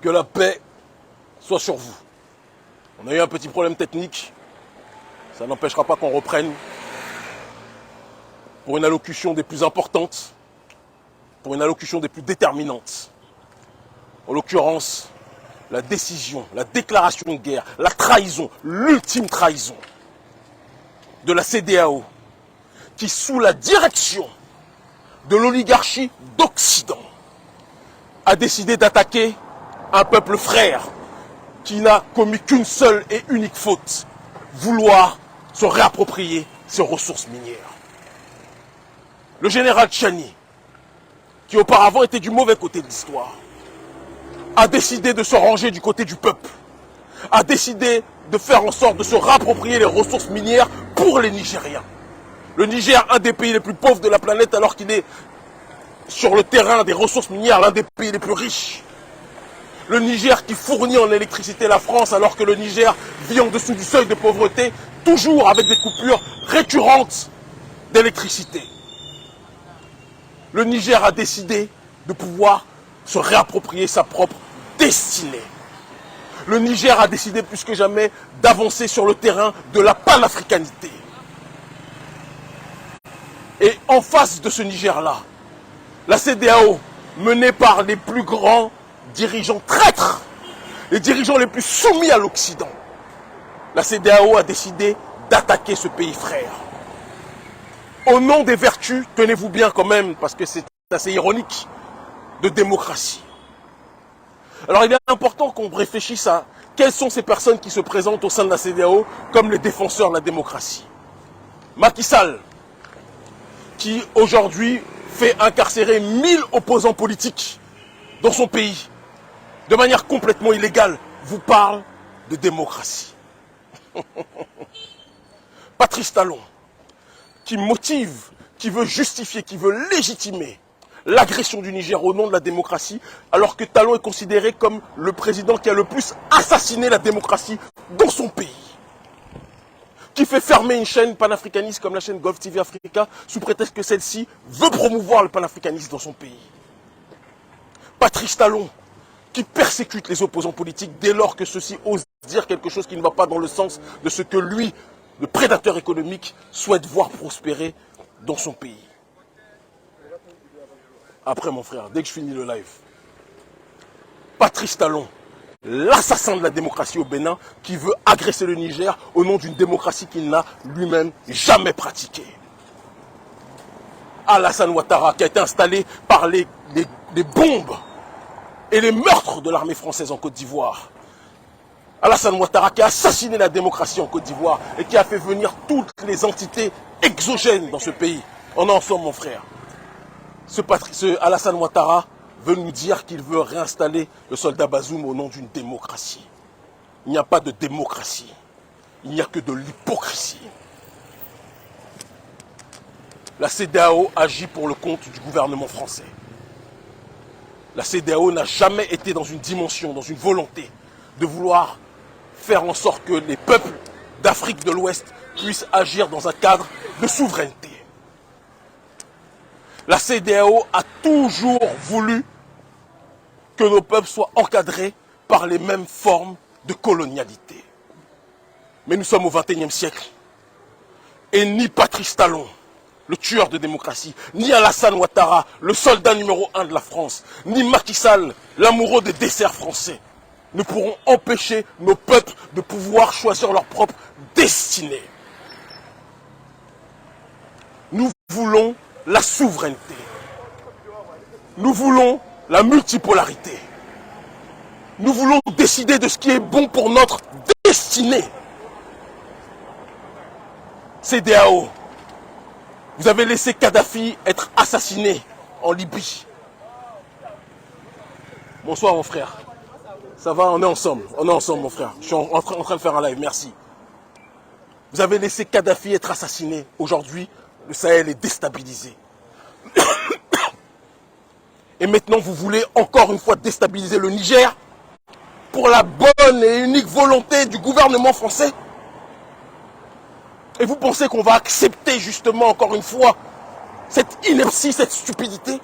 Que la paix soit sur vous. On a eu un petit problème technique. Ça n'empêchera pas qu'on reprenne pour une allocution des plus importantes, pour une allocution des plus déterminantes. En l'occurrence, la décision, la déclaration de guerre, la trahison, l'ultime trahison de la CEDEAO, qui sous la direction de l'oligarchie d'Occident a décidé d'attaquer un peuple frère qui n'a commis qu'une seule et unique faute, vouloir se réapproprier ses ressources minières. Le général Tchiani, qui auparavant était du mauvais côté de l'histoire, a décidé de se ranger du côté du peuple, a décidé de faire en sorte de se réapproprier les ressources minières pour les Nigériens. Le Niger, un des pays les plus pauvres de la planète, alors qu'il est sur le terrain des ressources minières, l'un des pays les plus riches. Le Niger qui fournit en électricité la France, alors que le Niger vit en dessous du seuil de pauvreté, toujours avec des coupures récurrentes d'électricité. Le Niger a décidé de pouvoir se réapproprier sa propre destinée. Le Niger a décidé plus que jamais d'avancer sur le terrain de la panafricanité. Et en face de ce Niger-là, la CEDEAO, menée par les plus grands dirigeants traîtres, les dirigeants les plus soumis à l'Occident, la CEDEAO a décidé d'attaquer ce pays frère. Au nom des vertus, tenez-vous bien quand même, parce que c'est assez ironique, de démocratie. Alors il est important qu'on réfléchisse à quelles sont ces personnes qui se présentent au sein de la CEDEAO comme les défenseurs de la démocratie. Macky Sall, qui aujourd'hui fait incarcérer 1000 opposants politiques dans son pays, de manière complètement illégale, vous parle de démocratie. Patrice Talon, qui motive, qui veut justifier, qui veut légitimer l'agression du Niger au nom de la démocratie, alors que Talon est considéré comme le président qui a le plus assassiné la démocratie dans son pays. Qui fait fermer une chaîne panafricaniste comme la chaîne Gulf TV Africa sous prétexte que celle-ci veut promouvoir le panafricanisme dans son pays. Patrice Talon, qui persécute les opposants politiques dès lors que ceux-ci osent dire quelque chose qui ne va pas dans le sens de ce que lui, le prédateur économique, souhaite voir prospérer dans son pays. Après mon frère, dès que je finis le live, Patrice Talon, l'assassin de la démocratie au Bénin, qui veut agresser le Niger au nom d'une démocratie qu'il n'a lui-même jamais pratiquée. Alassane Ouattara, qui a été installé par les bombes et les meurtres de l'armée française en Côte d'Ivoire. Alassane Ouattara qui a assassiné la démocratie en Côte d'Ivoire et qui a fait venir toutes les entités exogènes dans ce pays. On est ensemble, mon frère. Ce Alassane Ouattara veut nous dire qu'il veut réinstaller le soldat Bazoum au nom d'une démocratie. Il n'y a pas de démocratie. Il n'y a que de l'hypocrisie. La CEDEAO agit pour le compte du gouvernement français. La CEDEAO n'a jamais été dans une dimension, dans une volonté de vouloir faire en sorte que les peuples d'Afrique de l'Ouest puissent agir dans un cadre de souveraineté. La CEDEAO a toujours voulu que nos peuples soient encadrés par les mêmes formes de colonialité. Mais nous sommes au XXIe siècle. Et ni Patrice Talon, le tueur de démocratie, ni Alassane Ouattara, le soldat numéro 1 de la France, ni Macky Sall, l'amoureux des desserts français, ne pourront empêcher nos peuples de pouvoir choisir leur propre destinée. Nous voulons la souveraineté. Nous voulons la multipolarité. Nous voulons décider de ce qui est bon pour notre destinée. CEDEAO, vous avez laissé Kadhafi être assassiné en Libye. Bonsoir mon frère. Ça va, on est ensemble, mon frère. Je suis en train de faire un live, merci. Vous avez laissé Kadhafi être assassiné. Aujourd'hui, le Sahel est déstabilisé. Et maintenant, vous voulez encore une fois déstabiliser le Niger pour la bonne et unique volonté du gouvernement français. Et vous pensez qu'on va accepter justement encore une fois cette ineptie, cette stupidité?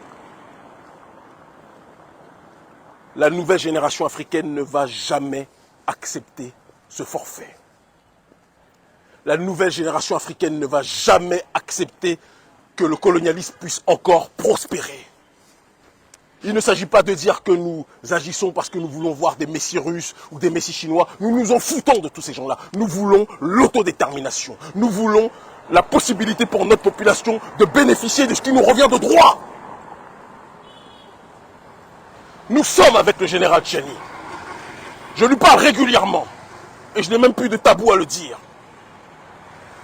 La nouvelle génération africaine ne va jamais accepter ce forfait. La nouvelle génération africaine ne va jamais accepter que le colonialisme puisse encore prospérer. Il ne s'agit pas de dire que nous agissons parce que nous voulons voir des messies russes ou des messies chinois. Nous nous en foutons de tous ces gens-là. Nous voulons l'autodétermination. Nous voulons la possibilité pour notre population de bénéficier de ce qui nous revient de droit. Nous sommes avec le général Tchiani. Je lui parle régulièrement. Et je n'ai même plus de tabou à le dire.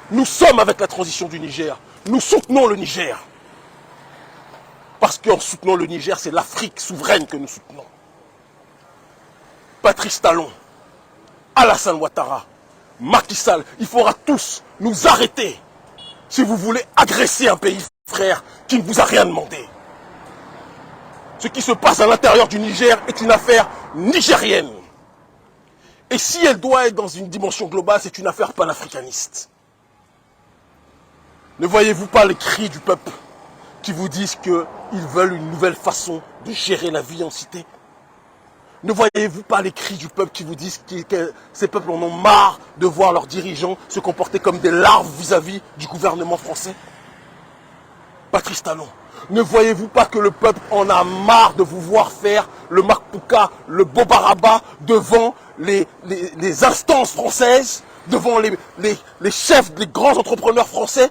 Nous sommes avec la transition du Niger. Nous soutenons le Niger. Parce qu'en soutenant le Niger, c'est l'Afrique souveraine que nous soutenons. Patrice Talon, Alassane Ouattara, Macky Sall, il faudra tous nous arrêter si vous voulez agresser un pays frère qui ne vous a rien demandé. Ce qui se passe à l'intérieur du Niger est une affaire nigérienne. Et si elle doit être dans une dimension globale, c'est une affaire panafricaniste. Ne voyez-vous pas les cris du peuple qui vous disent qu'ils veulent une nouvelle façon de gérer la vie en cité? Ne voyez-vous pas les cris du peuple qui vous disent que ces peuples en ont marre de voir leurs dirigeants se comporter comme des larves vis-à-vis du gouvernement français? Patrice Talon, ne voyez-vous pas que le peuple en a marre de vous voir faire le Makpouka, le Bobaraba devant les instances françaises, devant les chefs des grands entrepreneurs français,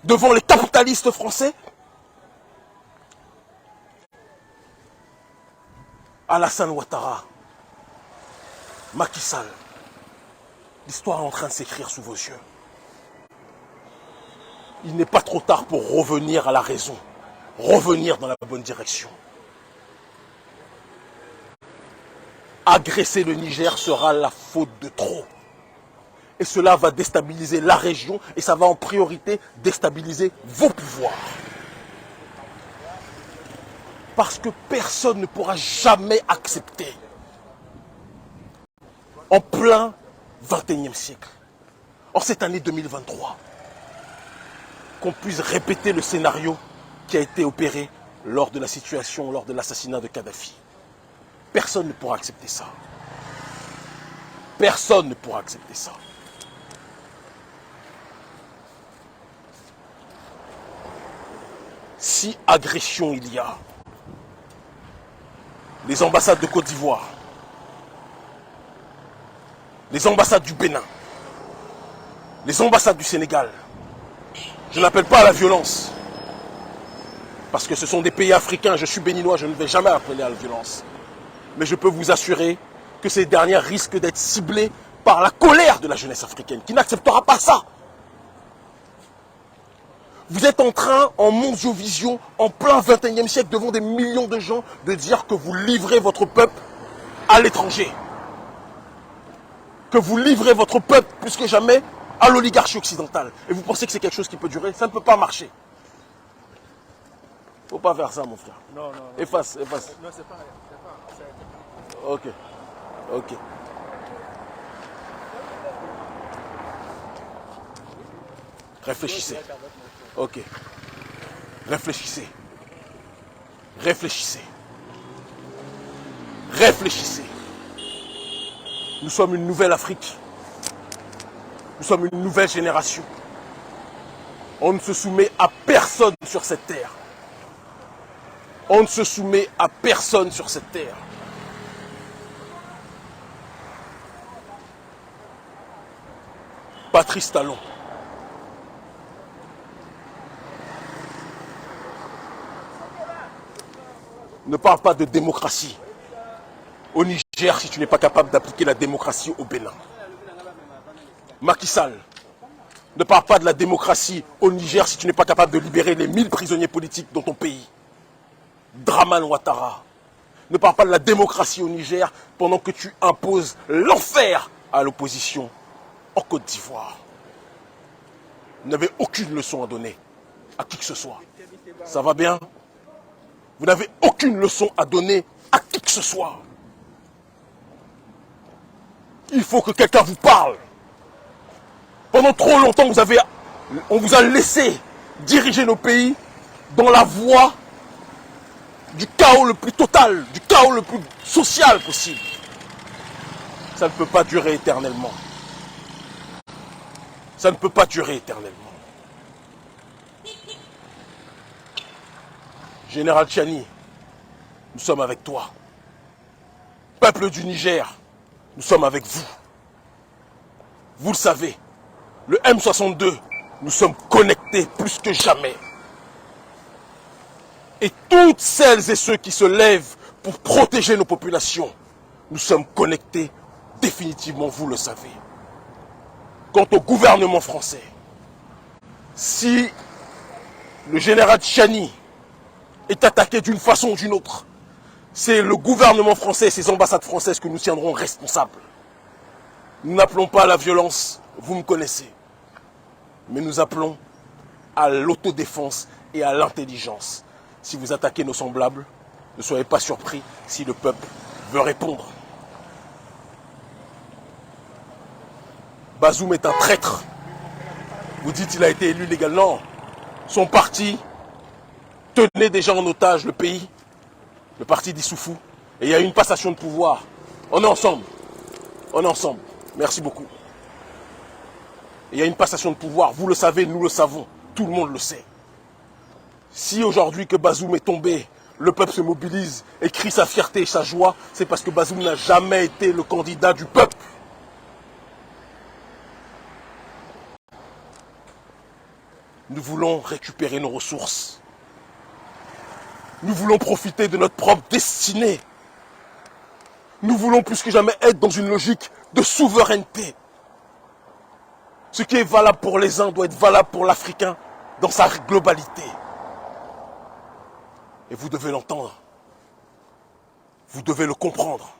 devant les capitalistes français? Alassane Ouattara, Macky Sall, l'histoire est en train de s'écrire sous vos yeux. Il n'est pas trop tard pour revenir à la raison, revenir dans la bonne direction. Agresser le Niger sera la faute de trop. Et cela va déstabiliser la région et ça va en priorité déstabiliser vos pouvoirs. Parce que personne ne pourra jamais accepter, en plein XXIe siècle, en cette année 2023, qu'on puisse répéter le scénario qui a été opéré lors de la situation, lors de l'assassinat de Kadhafi. Personne ne pourra accepter ça. Personne ne pourra accepter ça. Si agression il y a, les ambassades de Côte d'Ivoire, les ambassades du Bénin, les ambassades du Sénégal, je n'appelle pas à la violence, parce que ce sont des pays africains, je suis béninois, je ne vais jamais appeler à la violence. Mais je peux vous assurer que ces dernières risquent d'être ciblées par la colère de la jeunesse africaine, qui n'acceptera pas ça. Vous êtes en train, en mondiovision, en plein XXIe siècle, devant des millions de gens, de dire que vous livrez votre peuple à l'étranger. Que vous livrez votre peuple, plus que jamais, à l'oligarchie occidentale. Et vous pensez que c'est quelque chose qui peut durer? Ça ne peut pas marcher. Faut pas faire ça, mon frère. Non, non, non. Efface, efface. Non, c'est pas. Ok. Ok. Réfléchissez. Ok. Réfléchissez. Réfléchissez. Réfléchissez. Nous sommes une nouvelle Afrique. Nous sommes une nouvelle génération. On ne se soumet à personne sur cette terre. On ne se soumet à personne sur cette terre. Patrice Talon. Ne parle pas de démocratie au Niger si tu n'es pas capable d'appliquer la démocratie au Bénin. Macky Sall, ne parle pas de la démocratie au Niger si tu n'es pas capable de libérer les 1000 prisonniers politiques dans ton pays. Dramane Ouattara, ne parle pas de la démocratie au Niger pendant que tu imposes l'enfer à l'opposition en Côte d'Ivoire. Vous n'avez aucune leçon à donner à qui que ce soit. Ça va bien? Vous n'avez aucune leçon à donner à qui que ce soit. Il faut que quelqu'un vous parle. Pendant trop longtemps, on vous a laissé diriger nos pays dans la voie du chaos le plus total, du chaos le plus social possible. Ça ne peut pas durer éternellement. Ça ne peut pas durer éternellement. Général Tchiani, nous sommes avec toi. Peuple du Niger, nous sommes avec vous. Vous le savez, le M62, nous sommes connectés plus que jamais. Et toutes celles et ceux qui se lèvent pour protéger nos populations, nous sommes connectés définitivement, vous le savez. Quant au gouvernement français, si le général Tchiani est attaqué d'une façon ou d'une autre, c'est le gouvernement français et ses ambassades françaises que nous tiendrons responsables. Nous n'appelons pas à la violence, vous me connaissez, mais nous appelons à l'autodéfense et à l'intelligence. Si vous attaquez nos semblables, ne soyez pas surpris si le peuple veut répondre. Bazoum est un traître. Vous dites qu'il a été élu légalement. Son parti tenait déjà en otage le pays, le parti d'Issoufou. Et il y a eu une passation de pouvoir. On est ensemble. On est ensemble. Merci beaucoup. Et il y a une passation de pouvoir. Vous le savez, nous le savons. Tout le monde le sait. Si aujourd'hui que Bazoum est tombé, le peuple se mobilise et crie sa fierté et sa joie, c'est parce que Bazoum n'a jamais été le candidat du peuple. Nous voulons récupérer nos ressources. Nous voulons profiter de notre propre destinée. Nous voulons plus que jamais être dans une logique de souveraineté. Ce qui est valable pour les uns doit être valable pour l'Africain dans sa globalité. Et vous devez l'entendre. Vous devez le comprendre.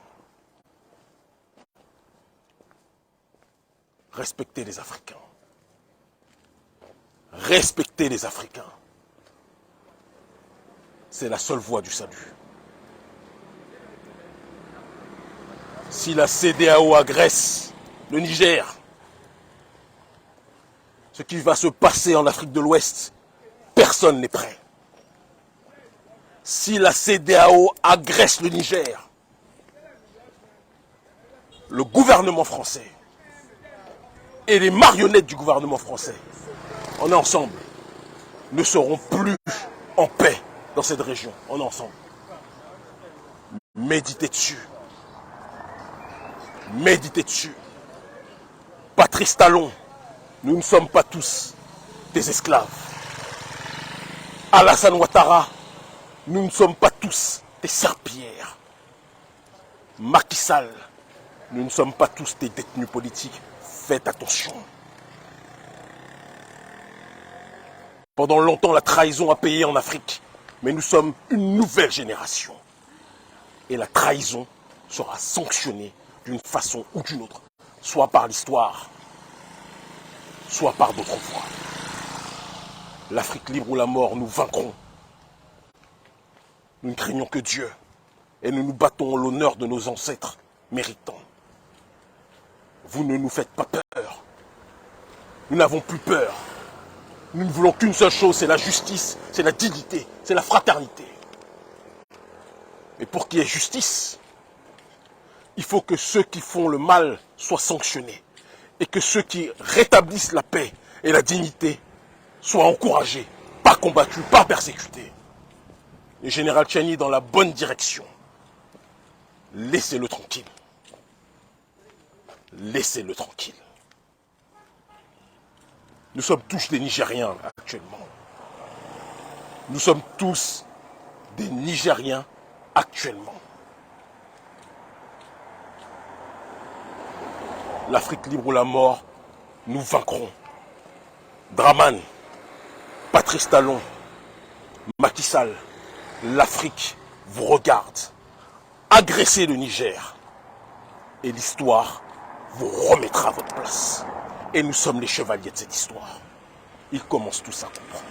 Respectez les Africains. Respectez les Africains. C'est la seule voie du salut. Si la CEDEAO agresse le Niger, ce qui va se passer en Afrique de l'Ouest, personne n'est prêt. Si la CEDEAO agresse le Niger, le gouvernement français et les marionnettes du gouvernement français, on est ensemble, ne seront plus en paix dans cette région. On est ensemble. Méditez dessus. Méditez dessus. Patrice Talon, nous ne sommes pas tous des esclaves. Alassane Ouattara, nous ne sommes pas tous des serpillères. Macky Sall, nous ne sommes pas tous des détenus politiques. Faites attention. Pendant longtemps, la trahison a payé en Afrique. Mais nous sommes une nouvelle génération. Et la trahison sera sanctionnée d'une façon ou d'une autre. Soit par l'histoire, soit par d'autres voies. L'Afrique libre ou la mort, nous vaincrons. Nous ne craignons que Dieu. Et nous nous battons en l'honneur de nos ancêtres méritants. Vous ne nous faites pas peur. Nous n'avons plus peur. Nous ne voulons qu'une seule chose, c'est la justice, c'est la dignité, c'est la fraternité. Mais pour qu'il y ait justice, il faut que ceux qui font le mal soient sanctionnés. Et que ceux qui rétablissent la paix et la dignité soient encouragés, pas combattus, pas persécutés. Le général Tchiani est dans la bonne direction. Laissez-le tranquille. Laissez-le tranquille. Nous sommes tous des Nigériens actuellement. Nous sommes tous des Nigériens actuellement. L'Afrique libre ou la mort, nous vaincrons. Dramane, Patrice Talon, Macky Sall, l'Afrique vous regarde. Agressez le Niger. Et l'histoire vous remettra à votre place. Et nous sommes les chevaliers de cette histoire. Ils commencent tous à comprendre.